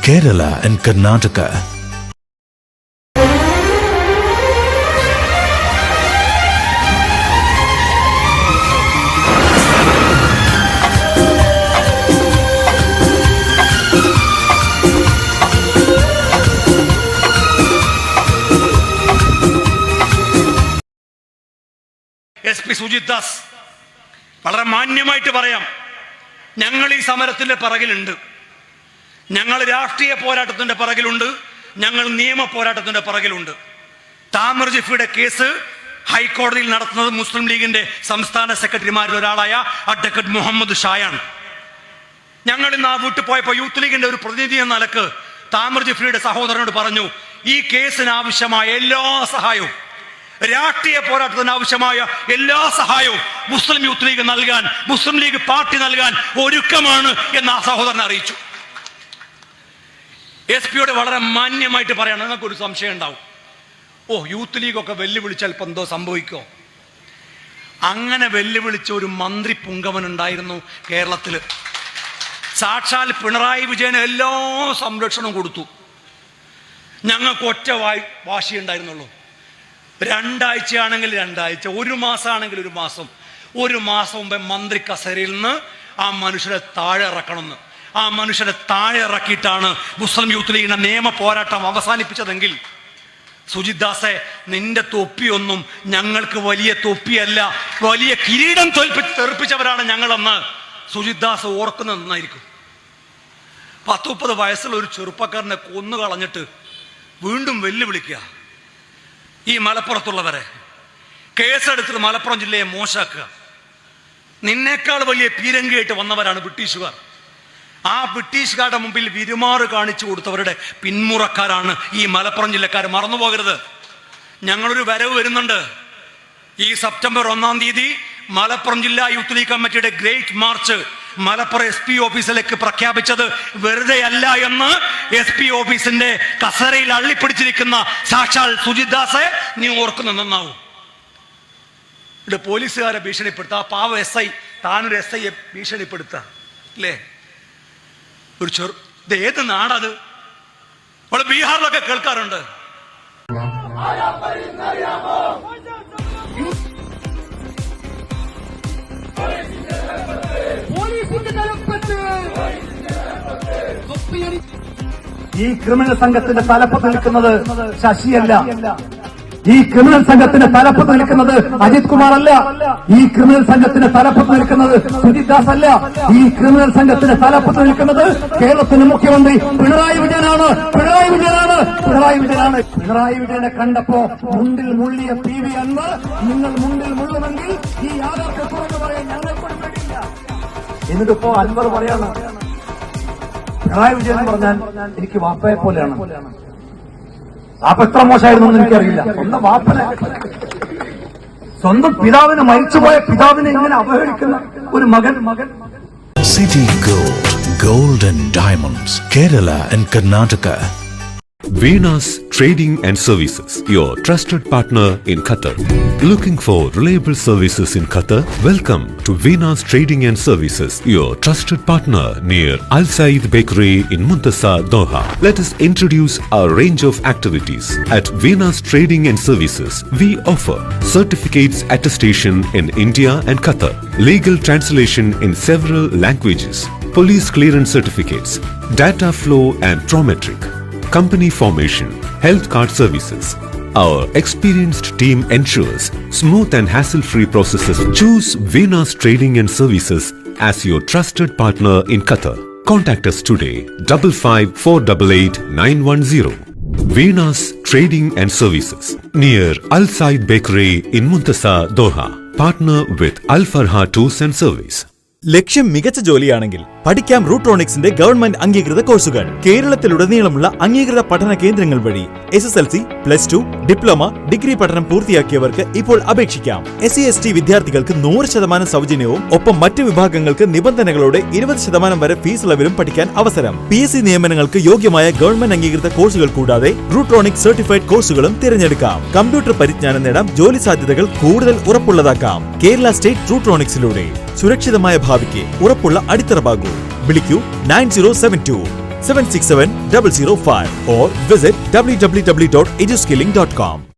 Kerala and Karnataka. SP Sujith Das വളരെ മാന്യമായിട്ട് പറയാം, ഞങ്ങൾ ഈ സമരത്തിന്റെ പിറകിലുണ്ട്, ഞങ്ങൾ രാഷ്ട്രീയ പോരാട്ടത്തിന്റെ പിറകിലുണ്ട്, ഞങ്ങൾ നിയമ പോരാട്ടത്തിന്റെ പിറകിലുണ്ട്. താമർ ജിഫിയുടെ കേസ് ഹൈക്കോടതിയിൽ നടത്തുന്നത് മുസ്ലിം ലീഗിന്റെ സംസ്ഥാന സെക്രട്ടറിമാരിൽ ഒരാളായ അഡ്വക്കേറ്റ് മുഹമ്മദ് ഷായാണ്. ഞങ്ങൾ ഇന്ന് ആ വീട്ടിൽ പോയപ്പോൾ യൂത്ത് ലീഗിന്റെ ഒരു പ്രതിനിധി എന്ന നിലക്ക് താമർ ജിഫിയുടെ സഹോദരനോട് പറഞ്ഞു, ഈ കേസിന് ആവശ്യമായ എല്ലാ സഹായവും, രാഷ്ട്രീയ പോരാട്ടത്തിന് ആവശ്യമായ എല്ലാ സഹായവും മുസ്ലിം യൂത്ത് ലീഗ് നൽകാൻ, മുസ്ലിം ലീഗ് പാർട്ടി നൽകാൻ ഒരുക്കമാണ് എന്ന് ആ സഹോദരൻ അറിയിച്ചു. SP വളരെ മാന്യമായിട്ട് പറയണം, നിങ്ങൾക്കൊരു സംശയം ഉണ്ടാവും, യൂത്ത് ലീഗൊക്കെ വെല്ലുവിളിച്ചാൽ ഇപ്പം എന്തോ സംഭവിക്കോ? അങ്ങനെ വെല്ലുവിളിച്ച ഒരു മന്ത്രി പുങ്കവൻ ഉണ്ടായിരുന്നു കേരളത്തിൽ. സാക്ഷാൽ പിണറായി വിജയന് എല്ലാ സംരക്ഷണവും കൊടുത്തു. ഞങ്ങൾക്ക് ഒറ്റ വാശി ഉണ്ടായിരുന്നുള്ളൂ, 2 ആഴ്ചയാണെങ്കിൽ 2 ആഴ്ച, 1 മാസമാണെങ്കിൽ 1 മാസം, 1 മാസം മുമ്പേ മന്ത്രി കസേരയിൽ നിന്ന് ആ മനുഷ്യരെ താഴെ ഇറക്കണമെന്ന്. ആ മനുഷ്യരെ താഴെ ഇറക്കിയിട്ടാണ് മുസ്ലിം യൂത്ത് ലീഗിന്റെ നിയമ പോരാട്ടം അവസാനിപ്പിച്ചതെങ്കിൽ, സുജിത് ദാസെ, നിന്റെ തൊപ്പിയൊന്നും ഞങ്ങൾക്ക് വലിയ തൊപ്പിയല്ല, വലിയ കിരീടം തെറിപ്പിച്ചവരാണ് ഞങ്ങളെന്ന് സുജിത് ദാസ് ഓർക്കുന്നത് നന്നായിരിക്കും. 10-30 വയസ്സുള്ള ഒരു ചെറുപ്പക്കാരനെ കൊന്നു കളഞ്ഞിട്ട് വീണ്ടും വെല്ലുവിളിക്കുക ഈ മലപ്പുറത്തുള്ളവരെ, കേസെടുത്തിട്ട് മലപ്പുറം ജില്ലയെ മോശമാക്കുക. നിന്നേക്കാൾ വലിയ പീരങ്കിയായിട്ട് വന്നവരാണ് ബ്രിട്ടീഷുകാർ. ആ ബ്രിട്ടീഷുകാരുടെ മുമ്പിൽ വിരുമാറ് കാണിച്ചു കൊടുത്തവരുടെ പിന്മുറക്കാരാണ് ഈ മലപ്പുറം ജില്ലക്കാർ. മറന്നുപോകരുത്, ഞങ്ങളൊരു വരവ് വരുന്നുണ്ട്. ഈ സെപ്റ്റംബർ 1-ാം തീയതി മലപ്പുറം ജില്ലാ യൂത്ത് ലീഗ് കമ്മിറ്റിയുടെ ഗ്രേറ്റ് മാർച്ച് മലപ്പുറം SP ഓഫീസിലേക്ക് പ്രഖ്യാപിച്ചത് വെറുതെ അല്ല എന്ന് SP ഓഫീസിന്റെ കസേരയിൽ അള്ളിപ്പിടിച്ചിരിക്കുന്ന സാക്ഷാൽ സുജിത് ദാസെ നീ ഓർക്കുന്ന നന്നാവും. ഇവിടെ പോലീസുകാരെ ഭീഷണിപ്പെടുത്തുക, ആ പാവ SI താനൊരു SIയെ ഭീഷണിപ്പെടുത്തുക അല്ലേ? ഒരു ഇത് ഏത് നാടത്? നമ്മൾ ബീഹാറിലൊക്കെ കേൾക്കാറുണ്ട്. ഈ ക്രിമിനൽ സംഘത്തിന്റെ തലപ്പത്ത് നിൽക്കുന്നത് ശശിയല്ല, ഈ ക്രിമിനൽ സംഘത്തിന്റെ തലപ്പത്ത് നിൽക്കുന്നത് അജിത് കുമാർ അല്ല, ഈ ക്രിമിനൽ സംഘത്തിന്റെ തലപ്പത്ത് നിൽക്കുന്നത് സുജിത് ദാസ് അല്ല, ഈ ക്രിമിനൽ സംഘത്തിന്റെ തലപ്പത്ത് നിൽക്കുന്നത് കേരളത്തിന്റെ മുഖ്യമന്ത്രി പിണറായി വിജയനാണ്. പിണറായി വിജയനെ കണ്ടപ്പോ മുണ്ടിൽ മുള്ളിയ PV അൻവർ, നിങ്ങൾ മുണ്ടിൽ മുള്ളുമെങ്കിൽ ഈ യാഥാർത്ഥ്യം തുറന്നു പറയാൻ ഞങ്ങൾക്കൊരു പേടിയില്ല. എന്നിട്ടിപ്പോ അൻവർ പറയാണ്, പിണറായി വിജയൻ പറഞ്ഞാൽ എനിക്ക് വാപ്പയെ പോലെയാണ്. വാപ്പ എത്ര മോശമായിരുന്നു എന്ന് എനിക്കറിയില്ല. സ്വന്തം പിതാവിനെ, മരിച്ചുപോയ പിതാവിനെ ഇങ്ങനെ അവഹേളിക്കുന്ന ഒരു മകൻ. City Gold and Diamonds, Kerala and Karnataka. Venus Trading and Services, your trusted partner in Qatar. Looking for reliable services in Qatar? Welcome to Venus Trading and Services, your trusted partner near Al Said Bakery in Muntasa, Doha. Let us introduce our range of activities. At Venus Trading and Services, we offer certificates attestation in India and Qatar, legal translation in several languages, police clearance certificates, data flow and prometric, company formation, health card services. Our experienced team ensures smooth and hassle-free processes. Choose Venus Trading and Services as your trusted partner in Qatar. Contact us today, 55488910. Venus Trading and Services, near Al Said Bakery in Muntasa, Doha. Partner with Al Farha Tours and Service. ലക്ഷ്യം മികച്ച ജോലിയാണെങ്കിൽ പഠിക്കാം റൂട്രോണിക്സിന്റെ government അംഗീകൃത കോഴ്സുകൾ. കേരളത്തിലുടനീളമുള്ള അംഗീകൃത പഠന കേന്ദ്രങ്ങൾ വഴി SSLC, +2, diploma, degree പഠനം പൂർത്തിയാക്കിയവർക്ക് ഇപ്പോൾ അപേക്ഷിക്കാം. SC/ST വിദ്യാർത്ഥികൾക്ക് 100% സൗജന്യവും ഒപ്പം മറ്റ് വിഭാഗങ്ങൾക്ക് നിബന്ധനകളോടെ 20% വരെ ഫീസ് ഇളവിലും പഠിക്കാൻ അവസരം. PSC നിയമനങ്ങൾക്ക് യോഗ്യമായ ഗവൺമെന്റ് അംഗീകൃത കോഴ്സുകൾ കൂടാതെ റൂട്രോണിക്സ് സർട്ടിഫൈഡ് കോഴ്സുകളും തിരഞ്ഞെടുക്കാം. കമ്പ്യൂട്ടർ പരിജ്ഞാനം നേടാം, ജോലി സാധ്യതകൾ കൂടുതൽ ഉറപ്പുള്ളതാക്കാം. കേരള സ്റ്റേറ്റ് റൂട്രോണിക്സിലൂടെ സുരക്ഷിതമായ ഭാവിക്ക് ഉറപ്പുള്ള അടിത്തറ പാകൂ. വിളിക്കൂ 9072 767 005 or visit www.eduskilling.com.